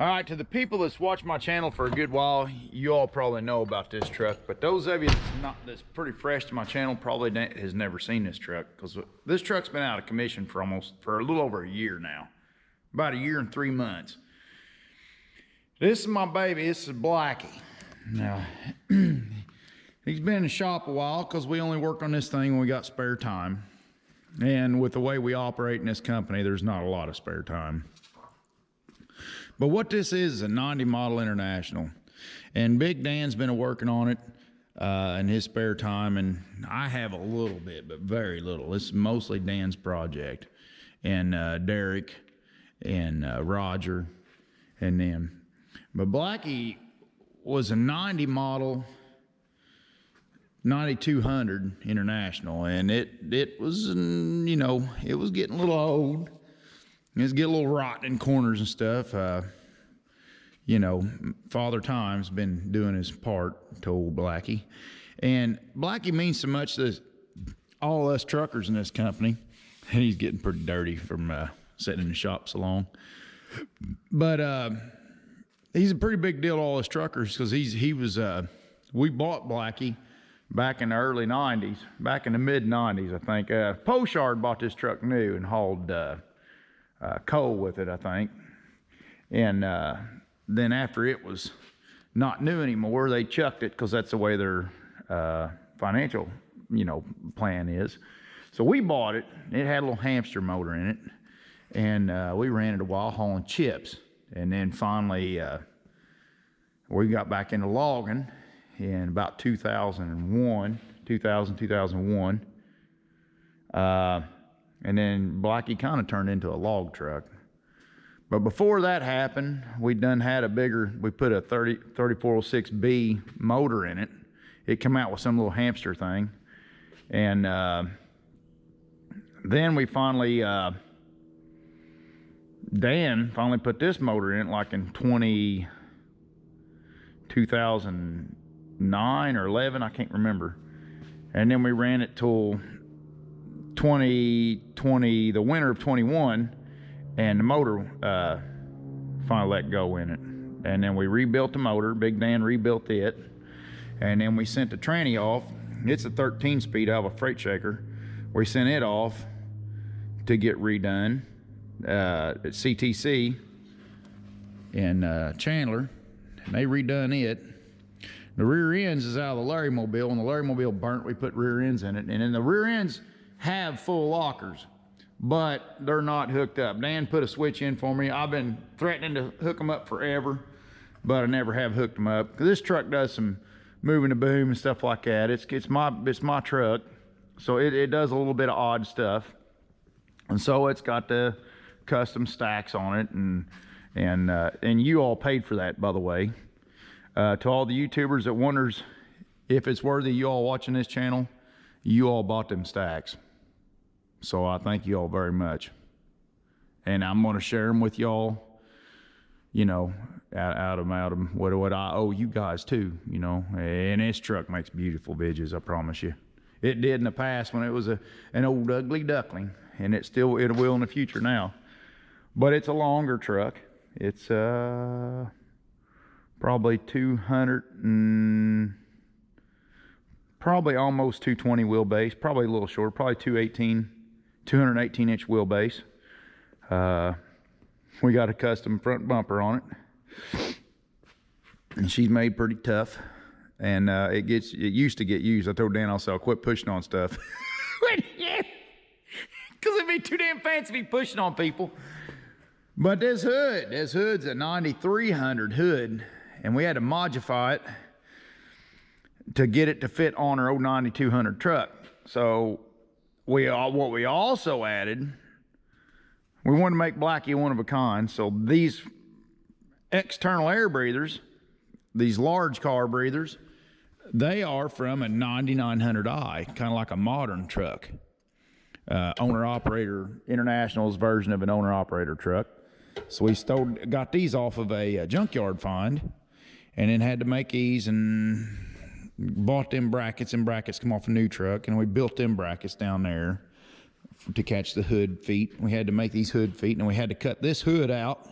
All right, to the people that's watched my channel for a good while, you all probably know about this truck, but those of you that's pretty fresh to my channel probably has never seen this truck, because this truck's been out of commission for a little over a year now, about a year and 3 months. This is my baby. This is Blackie. Now, he's been in the shop a while because we only work on this thing when we got spare time, and with the way we operate in this company, there's not a lot of spare time. But what this is a 90 model International, and Big Dan's been working on it in his spare time, and I have a little bit, but very little. This is mostly Dan's project, and Derek and Roger and them. But Blackie was a 90 model 9200 International, and it was, you know, it was getting a little old. It's getting a little rotten in corners and stuff. You know, Father Time's been doing his part to old Blackie. And Blackie means so much to all us truckers in this company. And he's getting pretty dirty from sitting in the shop so long. But he's a pretty big deal to all us truckers, because we bought Blackie back in the early 90s, back in the mid 90s, I think. Poshard bought this truck new and hauled coal with it, I think. And then after it was not new anymore, they chucked it, because that's the way their financial, you know, plan is. So we bought it. It had a little hamster motor in it, and we ran it a while hauling chips. And then finally we got back into logging in about 2001. And then Blackie kind of turned into a log truck. But before that happened, we put a 3406B motor in it. It came out with some little hamster thing. And then we finally, Dan finally put this motor in, like in 2009 or 11, I can't remember. And then we ran it till 2020, the winter of 21, and the motor finally let go in it. And then we rebuilt the motor. Big Dan rebuilt it, and then we sent the tranny off. It's a 13-speed out of a freight shaker. We sent it off to get redone at CTC in Chandler, and they redone it. The rear ends is out of the Larry Mobile. When the Larry Mobile burnt, we put rear ends in it, and then the rear ends have full lockers, but they're not hooked up. Dan put a switch in for me. I've been threatening to hook them up forever, but I never have hooked them up, because this truck does some moving the boom and stuff like that. It's my truck, so it does a little bit of odd stuff, and so it's got the custom stacks on it, and you all paid for that, by the way. To all the YouTubers that wonders if it's worthy you all watching this channel, you all bought them stacks. So I thank you all very much. And I'm going to share them with y'all, you know, out of what I owe you guys too, you know. And this truck makes beautiful bitches, I promise you. It did in the past when it was an old ugly duckling, and it will in the future now. But it's a longer truck. It's probably 200 and probably almost 220 wheelbase, probably a little short, probably 218-inch wheelbase. We got a custom front bumper on it, and she's made pretty tough, and it used to get used. I told Dan, I'll quit pushing on stuff, because it'd be too damn fancy to be pushing on people. But this hood's a 9300 hood, and we had to modify it to get it to fit on our old 9200 truck. So what we also added, we wanted to make Blackie one of a kind. So these external air breathers, these large car breathers, they are from a 9900i, kind of like a modern truck. Owner-operator, International's version of an owner-operator truck. So we got these off of a junkyard find, and then had to make these and bought them brackets, and brackets come off a new truck, and we built them brackets down there to catch the hood feet. We had to make these hood feet, and we had to cut this hood out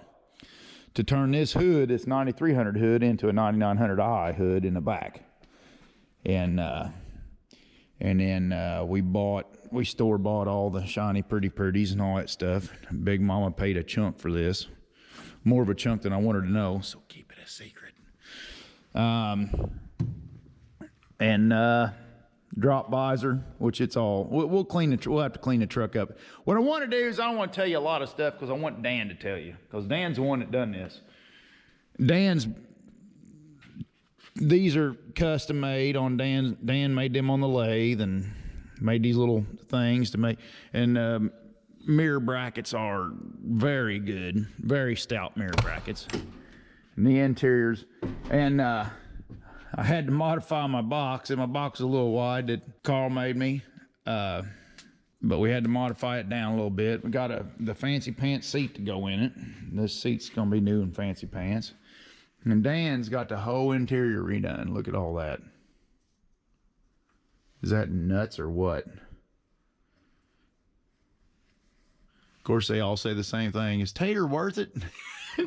to turn this hood, this 9300 hood, into a 9900i hood in the back. And then we store bought all the shiny pretties and all that stuff. Big Mama paid a chunk for this, more of a chunk than I wanted to know, so keep it a secret. Drop visor, which it's all, we'll have to clean the truck up. What I want to do is I don't want to tell you a lot of stuff because I want Dan to tell you, because Dan's the one that done this. These are custom made on Dan made them on the lathe and made these little things to make, and mirror brackets are very good, very stout mirror brackets. And the interiors, and I had to modify my box, and my box is a little wide that Carl made me, but we had to modify it down a little bit. We got the fancy pants seat to go in it. This seat's gonna be new in fancy pants. And Dan's got the whole interior redone. Look at all that. Is that nuts or what? Of course, they all say the same thing. Is Tater worth it?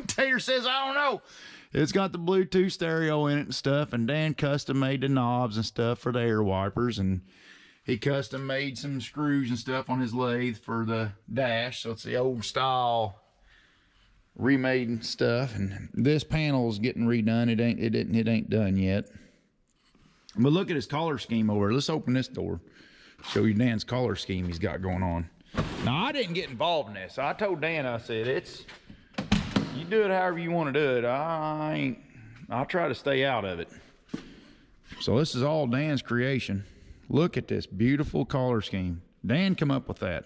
Tater says, I don't know. It's got the Bluetooth stereo in it and stuff, and Dan custom made the knobs and stuff for the air wipers, and he custom made some screws and stuff on his lathe for the dash, so it's the old style remade stuff. And this panel is getting redone. It ain't done yet. But look at his color scheme over there. Let's open this door, show you Dan's color scheme he's got going on. Now, I didn't get involved in this. I told Dan, I said, you do it however you want to do it. I'll try to stay out of it. So this is all Dan's creation. Look at this beautiful color scheme. Dan come up with that.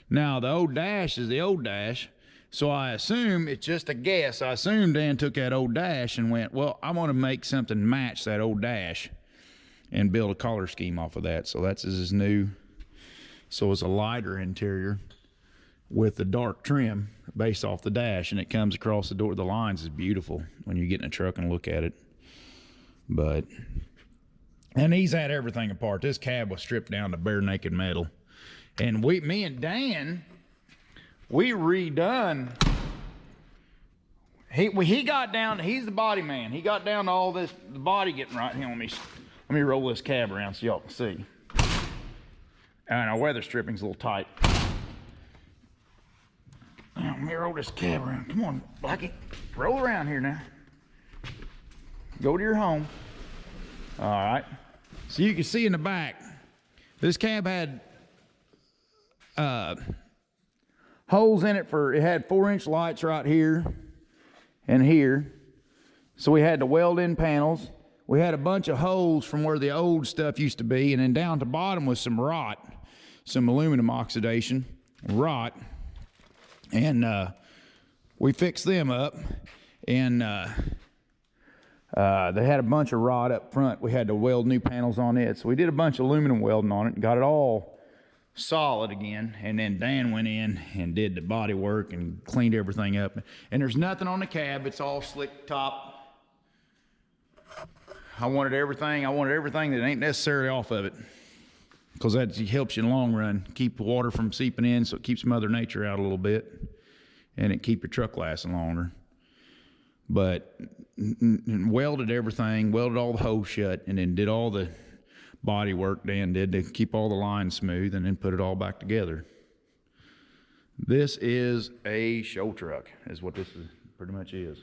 Now, the old dash is the old dash, so I assume, it's just a guess, I assume Dan took that old dash and went, well, I want to make something match that old dash and build a color scheme off of that. So that's his new, so it's a lighter interior with the dark trim based off the dash, and it comes across the door. The lines is beautiful when you get in a truck and look at it. And he's had everything apart. This cab was stripped down to bare naked metal. And me and Dan, we redone. He got down, he's the body man. He got down to all this, the body getting right here. Let me roll this cab around so y'all can see. And our weather stripping's a little tight. Now, let me roll this cab around. Come on, Blackie. Roll around here now. Go to your home. All right. So you can see in the back, this cab had holes in it it had 4-inch lights right here and here. So we had to weld in panels. We had a bunch of holes from where the old stuff used to be, and then down to bottom was some rot, some aluminum oxidation, rot. And we fixed them up, and they had a bunch of rod up front. We had to weld new panels on it. So we did a bunch of aluminum welding on it, got it all solid again. And then Dan went in and did the body work and cleaned everything up. And there's nothing on the cab. It's all slick top. I wanted everything that ain't necessarily off of it, because that helps you in the long run. Keep the water from seeping in, so it keeps Mother Nature out a little bit, and it keep your truck lasting longer. But welded everything, welded all the holes shut, and then did all the body work Dan did to keep all the lines smooth, and then put it all back together. This is a show truck, is what this is, pretty much is.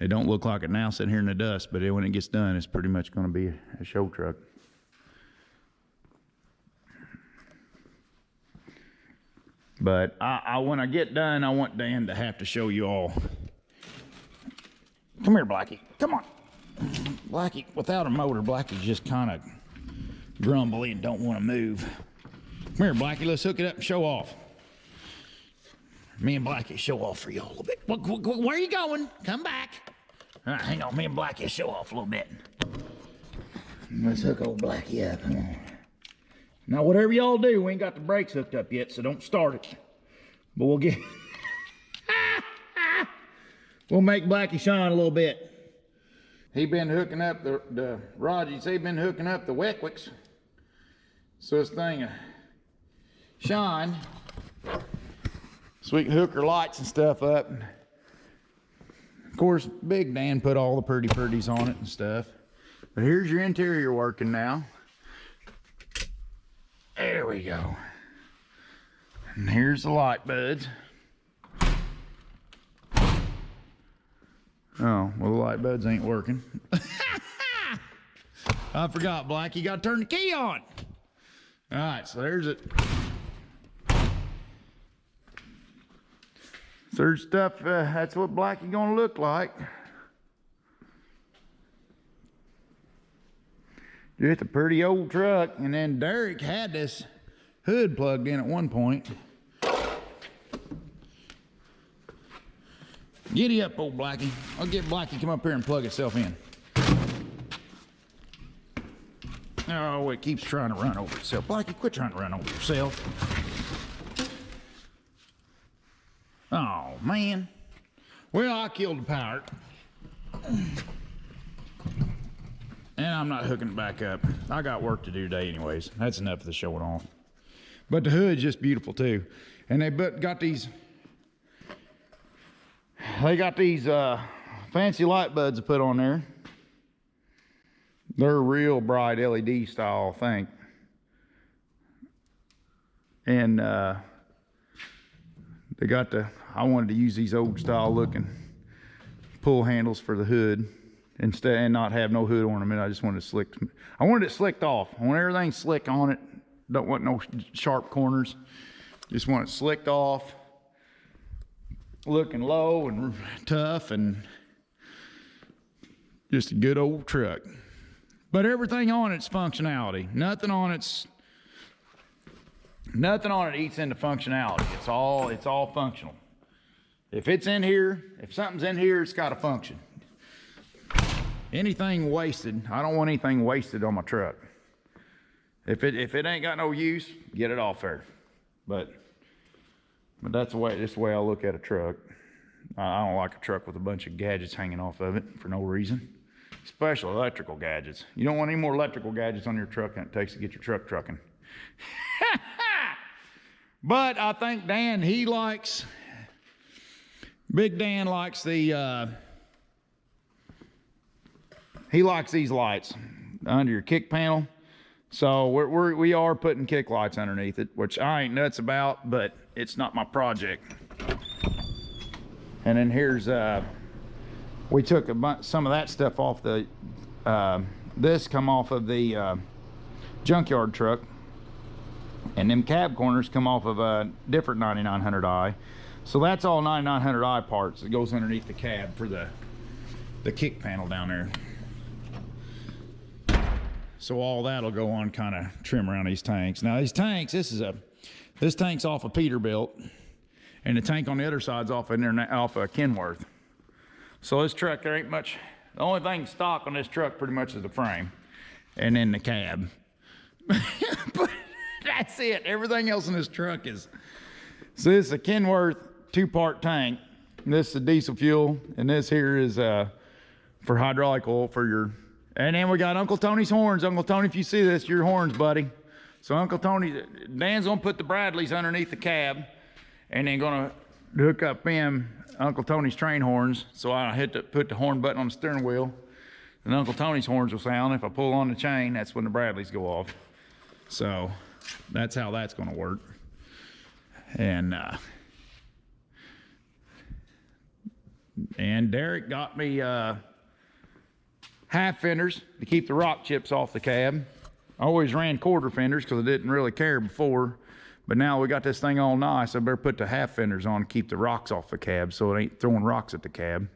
It don't look like it now sitting here in the dust, but when it gets done, it's pretty much going to be a show truck. But when I get done, I want Dan to have to show you all. Come here, Blackie. Come on. Blackie, without a motor, Blackie's just kind of grumbly and don't want to move. Come here, Blackie. Let's hook it up and show off. Me and Blackie show off for you a little bit. Where are you going? Come back. All right, hang on. Me and Blackie show off a little bit. Let's hook old Blackie up. Now, whatever y'all do, we ain't got the brakes hooked up yet, so don't start it. But we'll get... we'll make Blackie shine a little bit. He been hooking up the Rogers. They've been hooking up the Weckwicks, so this thing shine, so we can hook our lights and stuff up. course, Big Dan put all the pretties on it and stuff. But here's your interior working now. There we go. And here's the light buds. Oh, well, the light buds ain't working. I forgot, Black. You got to turn the key on. All right, so there's it. There's stuff, that's what Blackie gonna look like. Just a pretty old truck. And then Derek had this hood plugged in at one point. Giddy up, old Blackie. I'll get Blackie to come up here and plug itself in. Oh, it keeps trying to run over itself. Blackie, quit trying to run over yourself. Oh, man. Well, I killed the power. And I'm not hooking it back up. I got work to do today anyways. That's enough of the showing off. But the hood's just beautiful too. And they got these fancy light buds to put on there. They're real bright LED style, I think. And they got I wanted to use these old style looking pull handles for the hood instead, and not have no hood ornament. I just wanted it slicked off. I want everything slick on it. Don't want no sharp corners. Just want it slicked off, looking low and tough, and just a good old truck. But everything on it's functionality. Nothing on it eats into functionality. It's all functional. If it's in here, if something's in here, it's got to function. Anything wasted, I don't want anything wasted on my truck. If it ain't got no use, get it off there. But that's the way I look at a truck. I don't like a truck with a bunch of gadgets hanging off of it for no reason. Especially electrical gadgets. You don't want any more electrical gadgets on your truck than it takes to get your truck trucking. But I think Dan, Big Dan likes he likes these lights under your kick panel. So we are putting kick lights underneath it, which I ain't nuts about, but it's not my project. And then here's, we took some of that stuff off this come off of the junkyard truck. And them cab corners come off of a different 9900i. So that's all 9900i parts that goes underneath the cab for the kick panel down there. So all that'll go on kind of trim around these tanks. Now these tanks, this tank's off of Peterbilt, and the tank on the other side's off of Kenworth. So this truck, there ain't much. The only thing stock on this truck pretty much is the frame, and then the cab. But that's it. Everything else in this truck is. So this is a Kenworth 2-part tank. This is diesel fuel, and this here is for hydraulic oil for your. And then we got Uncle Tony's horns. Uncle Tony, if you see this, your horns, buddy. So Uncle Tony, Dan's gonna put the Bradleys underneath the cab, and then gonna hook up Uncle Tony's train horns. So I put the horn button on the steering wheel, and Uncle Tony's horns will sound. If I pull on the chain, that's when the Bradleys go off. So that's how that's gonna work. And Derek got me half fenders to keep the rock chips off the cab. I always ran quarter fenders because I didn't really care before, but now we got this thing all nice. I better put the half fenders on to keep the rocks off the cab so it ain't throwing rocks at the cab.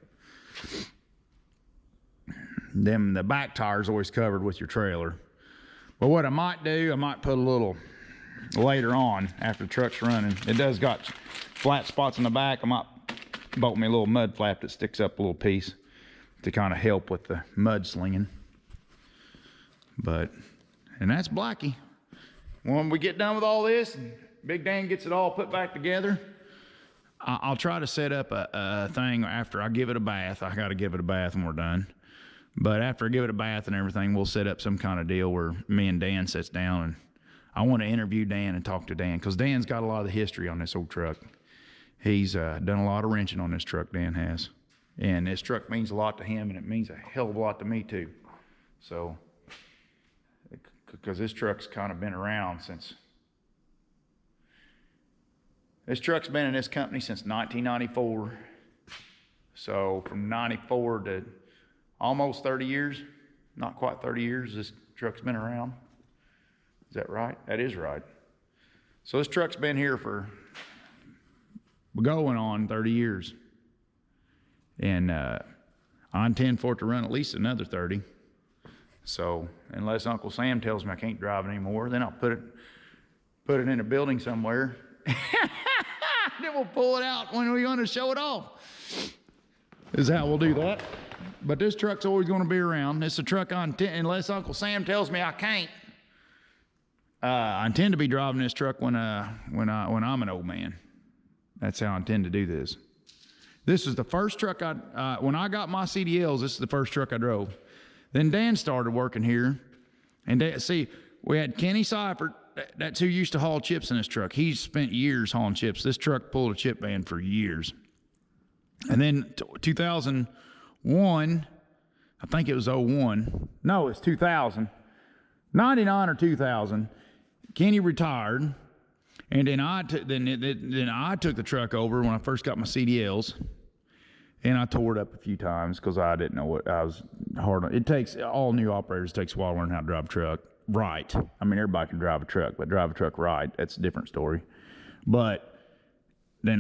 Then the back tire's always covered with your trailer. But what I might do, I might put a little later on after the truck's running. It does got flat spots in the back. I might bolt me a little mud flap that sticks up a little piece to kind of help with the mud slinging. And that's Blackie. When we get done with all this, Big Dan gets it all put back together, I'll try to set up a thing after I give it a bath. I got to give it a bath when we're done. But after I give it a bath and everything, we'll set up some kind of deal where me and Dan sits down, and I want to interview Dan and talk to Dan, because Dan's got a lot of the history on this old truck. He's done a lot of wrenching on this truck, Dan has. And this truck means a lot to him, and it means a hell of a lot to me too. So, because this truck's kind of been around since, this truck's been in this company since 1994. So from 94 to almost 30 years, not quite 30 years, this truck's been around. Is that right? That is right. So this truck's been here for going on 30 years. And I intend for it to run at least another 30. So unless Uncle Sam tells me I can't drive it anymore, then I'll put it in a building somewhere. Then we'll pull it out when we want to show it off. Is how we'll do that. But this truck's always going to be around. It's a truck I intend, unless Uncle Sam tells me I can't. I intend to be driving this truck when I'm an old man. That's how I intend to do this. This is the first truck when I got my CDLs, this is the first truck I drove. Then Dan started working here. And see, we had Kenny Seifert, that's who used to haul chips in this truck. He spent years hauling chips. This truck pulled a chip van for years. And then 2001, I think it was 01. No, it's 2000. 99 or 2000. Kenny retired. And then I took the truck over when I first got my CDLs, and I tore it up a few times because I didn't know what I was hard on. It takes all new operators takes a while to learn how to drive a truck right. I mean, everybody can drive a truck, but drive a truck right, that's a different story. But then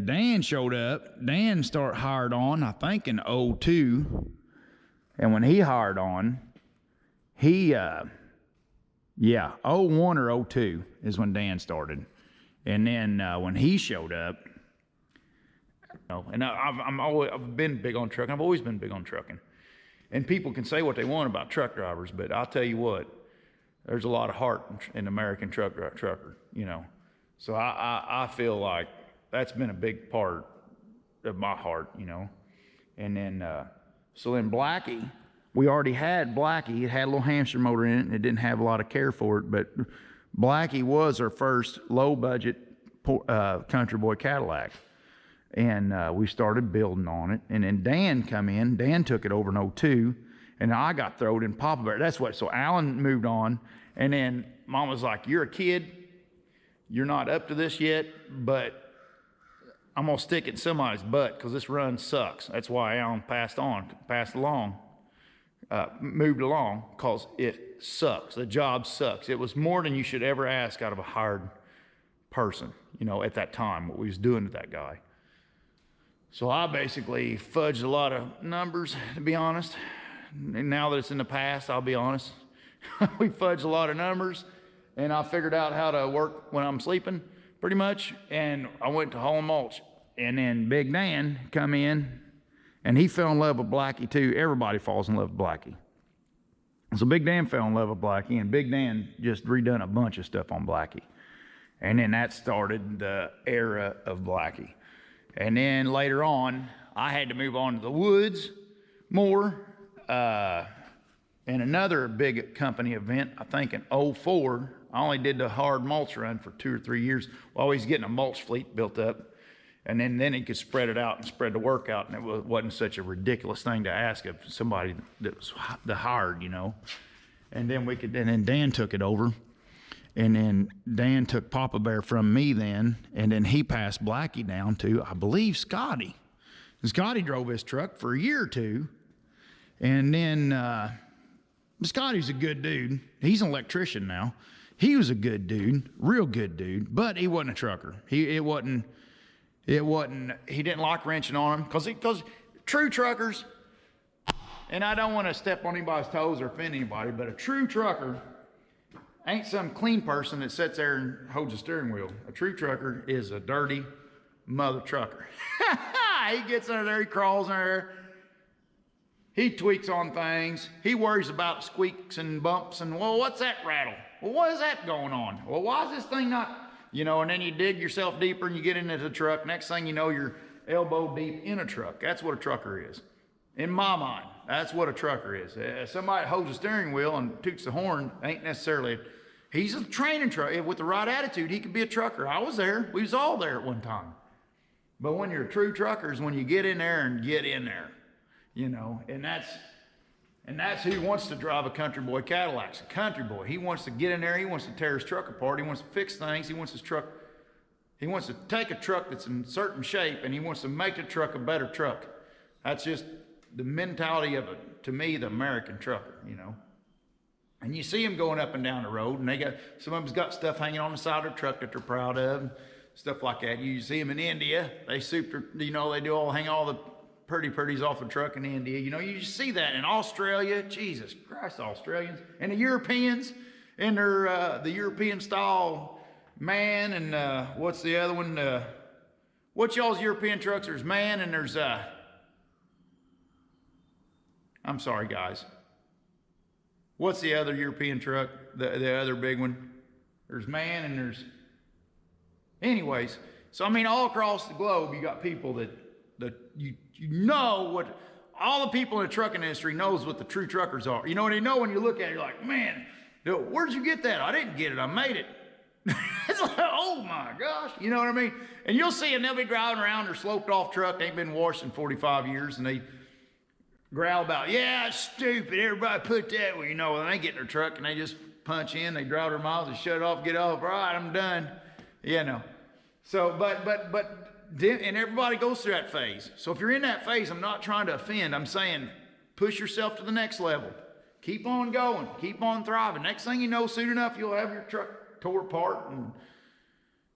Dan showed up. Dan hired on, I think in 02, and when he hired on, 01 or 02 is when Dan started. And then when he showed up, and I've been big on trucking. I've always been big on trucking. And people can say what they want about truck drivers, but I'll tell you what, there's a lot of heart in American trucker, you know. So I feel like that's been a big part of my heart, you know. And then, so then Blackie, we already had Blackie. It had a little hamster motor in it, and it didn't have a lot of care for it, but Blackie was our first low-budget country boy Cadillac. And we started building on it. And then Dan come in. Dan took it over in 02, and I got thrown in Papa Bear. That's what, so Alan moved on, and then Mom was like, you're a kid. You're not up to this yet, but I'm going to stick it in somebody's butt because this run sucks. That's why Alan moved along, because it sucks. The job sucks. It was more than you should ever ask out of a hired person, you know, at that time, what we was doing to that guy. So I basically fudged a lot of numbers, to be honest. And now that it's in the past, I'll be honest. We fudged a lot of numbers, and I figured out how to work when I'm sleeping, pretty much. And I went to haul mulch. And then Big Dan come in, and he fell in love with Blackie too. Everybody falls in love with Blackie. So Big Dan fell in love with Blackie, and Big Dan just redone a bunch of stuff on Blackie. And then that started the era of Blackie. And then later on, I had to move on to the woods more. And another big company event, I think in 04, I only did the hard mulch run for 2 or 3 years while he's getting a mulch fleet built up. And then he could spread it out and spread the work out, and it wasn't such a ridiculous thing to ask of somebody that was the hired, you know. And then Dan took it over. And then Dan took Papa Bear from me then, and then he passed Blackie down to, I believe, Scotty. And Scotty drove his truck for a year or two. And then Scotty's a good dude. He's an electrician now. He was a good dude, real good dude, but he wasn't a trucker. He didn't like wrenching on him, because true truckers, and I don't want to step on anybody's toes or offend anybody, but a true trucker ain't some clean person that sits there and holds a steering wheel. A true trucker is a dirty mother trucker. He gets under there, he crawls under there, he tweaks on things, he worries about squeaks and bumps, and, well, what's that rattle? Well, what is that going on? Well, why is this thing not, you know, and then you dig yourself deeper and you get into the truck. Next thing you know, you're elbow deep in a truck. That's what a trucker is. In my mind, that's what a trucker is. Somebody that holds a steering wheel and toots the horn ain't necessarily, he's a training truck. With the right attitude, he could be a trucker. I was there. We was all there at one time. But when you're a true trucker is when you get in there and get in there, you know, and that's who wants to drive a country boy Cadillac. It's a country boy. He wants to get in there. He wants to tear his truck apart. He wants to fix things. He wants to take a truck that's in certain shape and he wants to make the truck a better truck. That's just the mentality of to me, the American trucker, you know. And you see them going up and down the road, and some of them's got stuff hanging on the side of their truck that they're proud of, stuff like that. You see them in India, they hang all the pretties off the truck in India. You know, you just see that in Australia. Jesus Christ, Australians. And the Europeans in their, the European style man, and what's the other one? What's y'all's European trucks? There's man and there's, I'm sorry guys. What's the other European truck? The other big one? There's man and there's, anyways. So I mean, all across the globe, you got people that you know what, all the people in the trucking industry knows what the true truckers are. You know, and they know when you look at it, you're like, man, where'd you get that? I didn't get it, I made it. It's like, oh my gosh, you know what I mean? And you'll see them, they'll be driving around their sloped off truck, they ain't been washed in 45 years, and they growl about, yeah, it's stupid, everybody put that way, you know, and they get in their truck and they just punch in, they drive their miles, they shut it off, get off, all right, I'm done, you know. So, and everybody goes through that phase. So if you're in that phase, I'm not trying to offend, I'm saying push yourself to the next level. Keep on going, keep on thriving. Next thing you know, soon enough, you'll have your truck tore apart and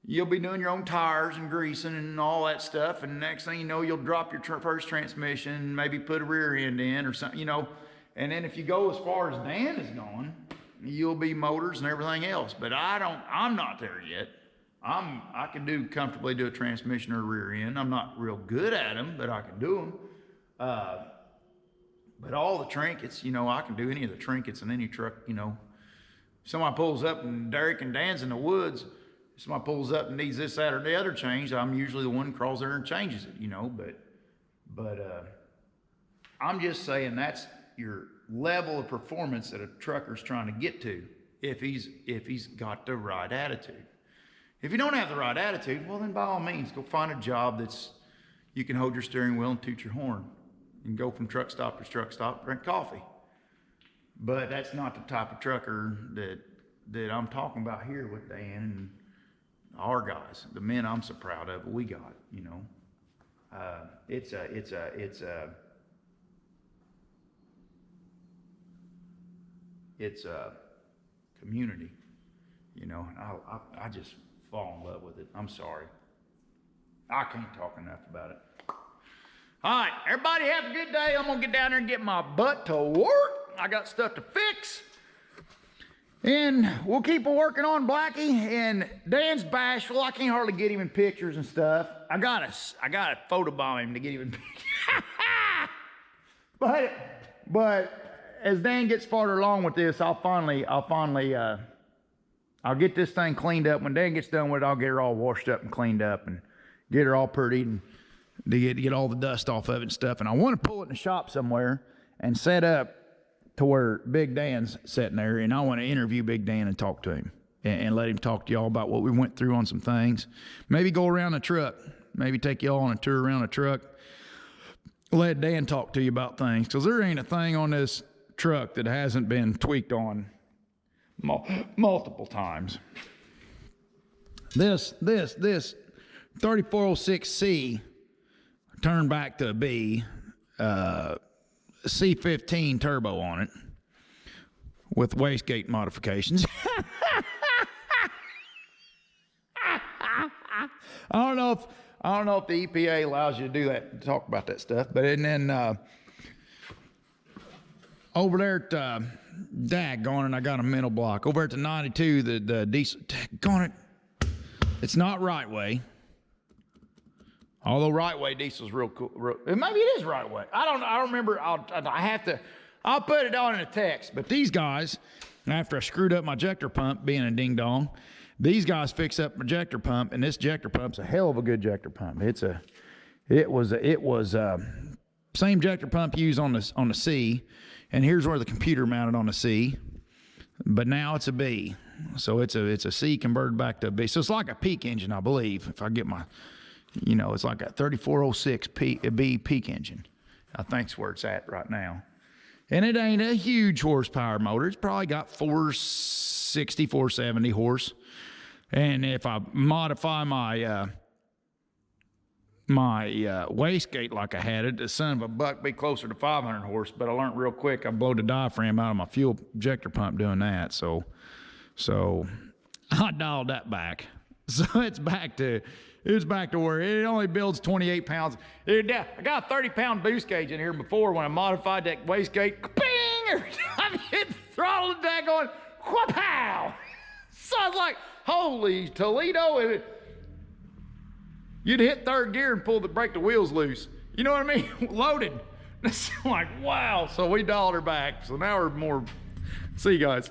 you'll be doing your own tires and greasing and all that stuff. And next thing you know, you'll drop your first transmission, maybe put a rear end in or something, you know. And then if you go as far as Dan is going, you'll be motors and everything else. But I'm not there yet. I can comfortably do a transmission or a rear end. I'm not real good at them, but I can do them. But all the trinkets, you know, I can do any of the trinkets in any truck, you know. Somebody pulls up and Derek and Dan's in the woods, somebody pulls up and needs this, that, or the other changed, I'm usually the one who crawls there and changes it, you know, but I'm just saying that's your level of performance that a trucker's trying to get to if he's got the right attitude. If you don't have the right attitude, well then by all means, go find a job that's, you can hold your steering wheel and toot your horn and go from truck stop to truck stop, drink coffee. But that's not the type of trucker that I'm talking about here with Dan and our guys, the men I'm so proud of, we got, you know. It's a community, you know. I just fall in love with it. I'm sorry. I can't talk enough about it. All right, everybody have a good day. I'm gonna get down there and get my butt to work. I got stuff to fix. And we'll keep working on Blackie. And Dan's bashful. I can't hardly get him in pictures and stuff. I gotta photobomb him to get him in pictures. But as Dan gets farther along with this, I'll get this thing cleaned up. When Dan gets done with it, I'll get her all washed up and cleaned up and get her all prettied and to get all the dust off of it and stuff. And I want to pull it in the shop somewhere and set up to where Big Dan's sitting there, and I want to interview Big Dan and talk to him and let him talk to y'all about what we went through on some things. Maybe go around the truck. Maybe take y'all on a tour around the truck. Let Dan talk to you about things, because there ain't a thing on this truck that hasn't been tweaked on multiple times. This 3406C turned back to a B, C15 turbo on it with wastegate modifications. I don't know if the EPA allows you to do that, to talk about that stuff. But and then over there at daggone it, I got a mental block. Over at the 92, the diesel, daggone it, it's not right way. Although right way diesel's real cool. Maybe it is right way. I don't know. I don't remember. I'll put it on in a text. But these guys, after I screwed up my ejector pump, being a ding dong, these guys fix up my ejector pump, and this ejector pump's a hell of a good ejector pump. It was same ejector pump used on the C, and here's where the computer mounted on the C, but now it's a B. So it's a C converted back to a B. So it's like a peak engine, I believe, if I get my You know, it's like a 3406 B peak engine. I think's where it's at right now. And it ain't a huge horsepower motor. It's probably got 460, 470 horse. And if I modify my wastegate like I had it, the son of a buck be closer to 500 horse. But I learned real quick I blow the diaphragm out of my fuel injector pump doing that. So I dialed that back. So it's back to where it only builds 28 pounds. I got a 30-pound boost gauge in here before when I modified that wastegate. Bing! Every time I hit the throttle and that going, wha-pow! So I was like, holy Toledo. You'd hit third gear and break the wheels loose. You know what I mean? Loaded. It's like, wow. So we dialed her back. So now we're more, see you guys.